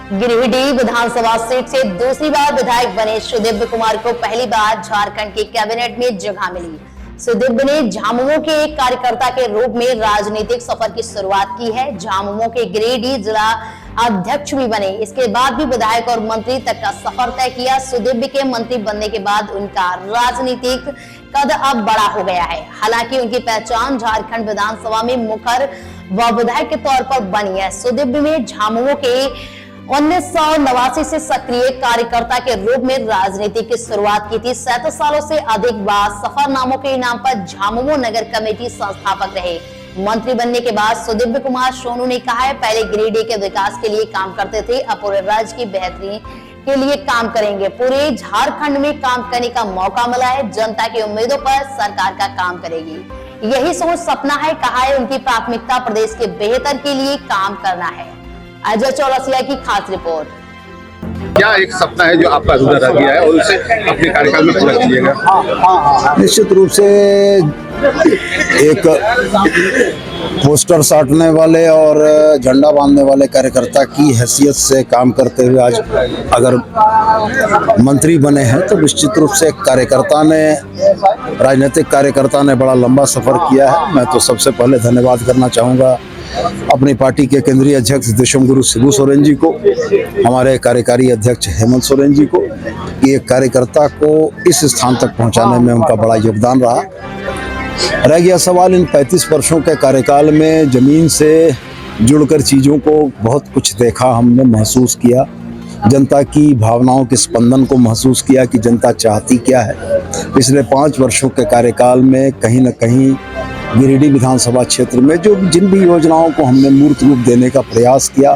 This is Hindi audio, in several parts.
गिरिडीह विधानसभा सीट से दूसरी बार विधायक बने सुदीव्य कुमार को पहली बार झारखंड के कैबिनेट में जगह मिली। सुदीव्य ने झामुमो के एक कार्यकर्ता के रूप में राजनीतिक सफर की शुरुआत की है। झामुमो के गिरिडीह जिला अध्यक्ष भी बने। इसके बाद भी विधायक और मंत्री तक का सफर तय किया। सुदीव्य के मंत्री बनने के बाद उनका राजनीतिक कद अब बड़ा हो गया है। हालांकि उनकी पहचान झारखंड विधानसभा में मुखर व विधायक के तौर पर बनी है। सुदीव्य में झामुमो के 1989 से सक्रिय कार्यकर्ता के रूप में राजनीति की शुरुआत की थी। 37 सालों से अधिक बाद सफरनामों के इनाम पर झामुमो नगर कमेटी संस्थापक रहे। मंत्री बनने के बाद सुदीव्य कुमार सोनू ने कहा है, पहले गिरिडीह के विकास के लिए काम करते थे, अब पूरे राज्य की बेहतरी के लिए काम करेंगे। पूरे झारखंड में काम करने का मौका मिला है। जनता की उम्मीदों पर सरकार का काम करेगी। यही सोच सपना है। कहा है उनकी प्राथमिकता प्रदेश के बेहतर के लिए काम करना है। अजय चौरसिया की खास रिपोर्ट। क्या एक सपना है जो आपका अधूरा रह गया है और उसे अपने कार्यकाल में पूरा कीजिएगा? निश्चित रूप से एक पोस्टर साटने वाले और झंडा बांधने वाले कार्यकर्ता की हैसियत से काम करते हुए आज अगर मंत्री बने हैं तो निश्चित रूप से राजनीतिक कार्यकर्ता ने बड़ा लंबा सफर किया है। मैं तो सबसे पहले धन्यवाद करना चाहूँगा अपनी पार्टी के केंद्रीय अध्यक्ष देशमगुरु शिबू सोरेन जी को, हमारे कार्यकारी अध्यक्ष हेमंत सोरेन जी को, कि एक कार्यकर्ता को इस स्थान तक पहुंचाने में उनका बड़ा योगदान रहा। रह गया सवाल इन 35 वर्षों के कार्यकाल में जमीन से जुड़कर चीज़ों को बहुत कुछ देखा, हमने महसूस किया, जनता की भावनाओं के स्पंदन को महसूस किया कि जनता चाहती क्या है। पिछले 5 वर्षों के कार्यकाल में कहीं न कहीं गिरिडीह विधानसभा क्षेत्र में जिन भी योजनाओं को हमने मूर्त रूप देने का प्रयास किया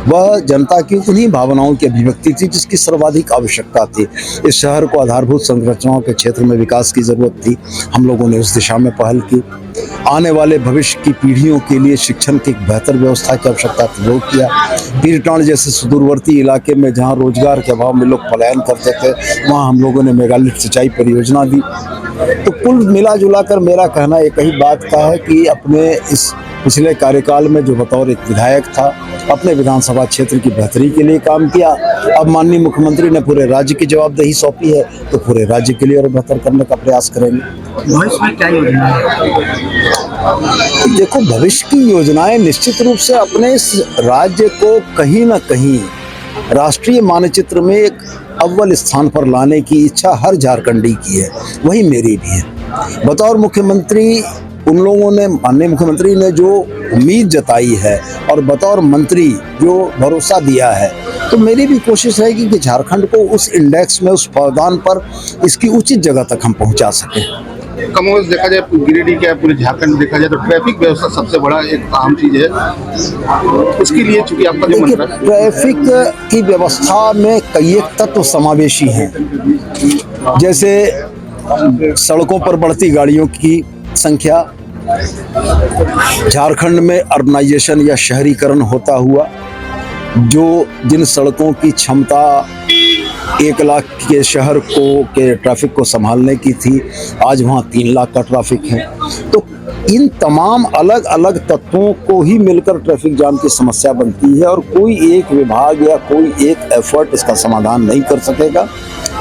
वह जनता की उन्हीं भावनाओं की अभिव्यक्ति थी जिसकी सर्वाधिक आवश्यकता थी। इस शहर को आधारभूत संरचनाओं के क्षेत्र में विकास की जरूरत थी। हम लोगों ने उस दिशा में पहल की। आने वाले भविष्य की पीढ़ियों के लिए शिक्षण की एक बेहतर व्यवस्था की आवश्यकता थी, वो किया। पीरटांड जैसे सुदूरवर्ती इलाके में जहाँ रोजगार के अभाव में लोग पलायन करते थे वहाँ हम लोगों ने मेगालिफ्ट सिंचाई परियोजना दी। तो कुल मिला जुला कर मेरा कहना एक ही बात का है कि अपने इस पिछले कार्यकाल में जो बतौर एक विधायक था अपने विधानसभा क्षेत्र की बेहतरी के लिए काम किया। अब माननीय मुख्यमंत्री ने पूरे राज्य की जवाबदेही सौंपी है तो पूरे राज्य के लिए और बेहतर करने का प्रयास करेंगे। भविष्य में क्या योजना है? देखो, भविष्य की योजनाएं निश्चित रूप से अपने इस राज्य को कहीं ना कहीं राष्ट्रीय मानचित्र में एक अव्वल स्थान पर लाने की इच्छा हर झारखंडी की है, वही मेरी भी है। बतौर मुख्यमंत्री उन लोगों ने, माननीय मुख्यमंत्री ने जो उम्मीद जताई है और बतौर मंत्री जो भरोसा दिया है, तो मेरी भी कोशिश रहेगी कि झारखंड को उस इंडेक्स में, उस पावदान पर इसकी उचित जगह तक हम पहुंचा सकें। कमोबेश देखा जाए गिरिडीह क्या पूरे झारखंड में देखा जाए तो ट्रैफिक व्यवस्था सबसे बड़ा एक अहम चीज है। उसके लिए चूंकि आपका जो मंत्र है, ट्रैफिक की व्यवस्था में कई एक तत्व समावेशी हैं, जैसे सड़कों पर बढ़ती गाड़ियों की संख्या, झारखंड में अर्बनाइजेशन या शहरीकरण होता हुआ जिन सड़कों की क्षमता 1 लाख के शहर के ट्रैफिक को संभालने की थी, आज वहाँ 3 लाख का ट्रैफिक है। तो इन तमाम अलग अलग तत्वों को ही मिलकर ट्रैफिक जाम की समस्या बनती है और कोई एक विभाग या कोई एक एफर्ट इसका समाधान नहीं कर सकेगा।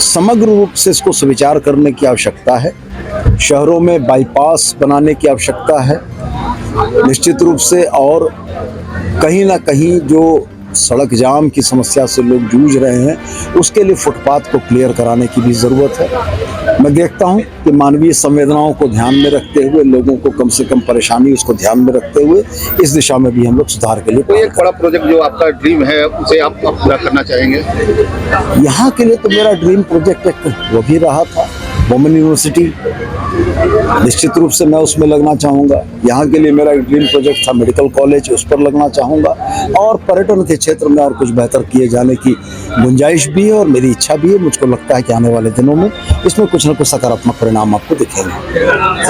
समग्र रूप से इसको सुविचार करने की आवश्यकता है। शहरों में बाईपास बनाने की आवश्यकता है निश्चित रूप से, और कहीं ना कहीं जो सड़क जाम की समस्या से लोग जूझ रहे हैं उसके लिए फुटपाथ को क्लियर कराने की भी ज़रूरत है। मैं देखता हूं कि मानवीय संवेदनाओं को ध्यान में रखते हुए, लोगों को कम से कम परेशानी उसको ध्यान में रखते हुए इस दिशा में भी हम लोग सुधार के लिए कोई एक बड़ा प्रोजेक्ट जो आपका ड्रीम है उसे आप पूरा करना चाहेंगे? यहाँ के लिए तो मेरा ड्रीम प्रोजेक्ट एक वो भी रहा था, वुमेन यूनिवर्सिटी। निश्चित रूप से मैं उसमें लगना चाहूँगा। यहाँ के लिए मेरा एक ड्रीम प्रोजेक्ट था मेडिकल कॉलेज, उस पर लगना चाहूँगा। और पर्यटन के क्षेत्र में और कुछ बेहतर किए जाने की गुंजाइश भी है और मेरी इच्छा भी है। मुझको लगता है कि आने वाले दिनों में इसमें कुछ न कुछ सकारात्मक परिणाम आपको दिखेंगे।